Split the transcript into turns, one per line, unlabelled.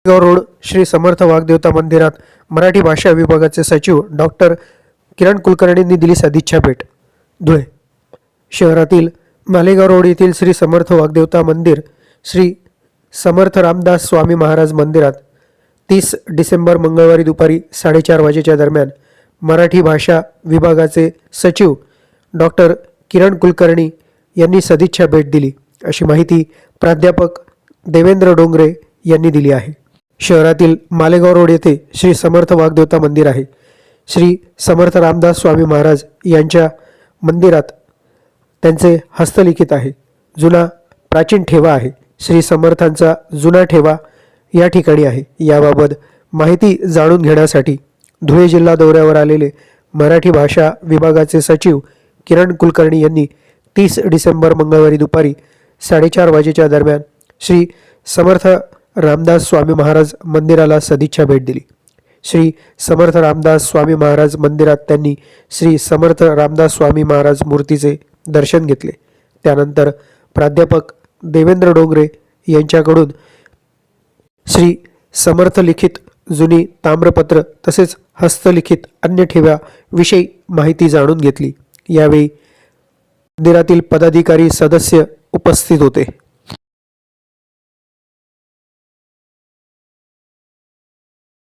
Road Shri Samarth वाग्देवता मंदिरात मराठी भाषा विभागाचे सचिव डॉक्टर किरण कुलकर्णींनी दिली सदिच्छा भेट. धुळे शहरातील मालेगाव रोड येथील श्री समर्थ वाग्देवता मंदिर श्री समर्थ रामदास स्वामी महाराज मंदिरात 30 डिसेंबर मंगळवारी दुपारी 4:30 वाजेच्या दरम्यान मराठी भाषा विभागाचे सचिव डॉक्टर किरण कुलकर्णी यांनी सदिच्छा भेट दिली, अशी माहिती प्राध्यापक देवेंद्र डोंगरे यांनी दिली आहे. शहरातील मालेगाव रोड येथे श्री समर्थ वाग्देवता मंदिर आहे. श्री समर्थ रामदास स्वामी महाराज यांच्या मंदिरात त्यांचे हस्तलिखित आहे. जुना प्राचीन ठेवा आहे. श्री समर्थांचा जुना ठेवा या ठिकाणी आहे. याबाबत माहिती जाणून घेण्यासाठी धुळे जिल्हा दौऱ्यावर आलेले मराठी भाषा विभागाचे सचिव किरण कुलकर्णी यांनी 30 डिसेंबर मंगळवारी दुपारी 4:30 वाजेच्या दरम्यान श्री समर्थ रामदास स्वामी महाराज मंदिराला सदिच्छा भेट दिली. श्री समर्थ रामदास स्वामी महाराज मंदिरात त्यांनी श्री समर्थ रामदास स्वामी महाराज मूर्तीचे दर्शन घेतले. त्यानंतर प्राध्यापक देवेंद्र डोंगरे यांच्याकडून श्री समर्थ लिखित जुनी ताम्रपत्र तसेच हस्तलिखित अन्य ठेव्याविषयी माहिती जाणून घेतली. यावेळी मंदिरातील पदाधिकारी सदस्य उपस्थित होते.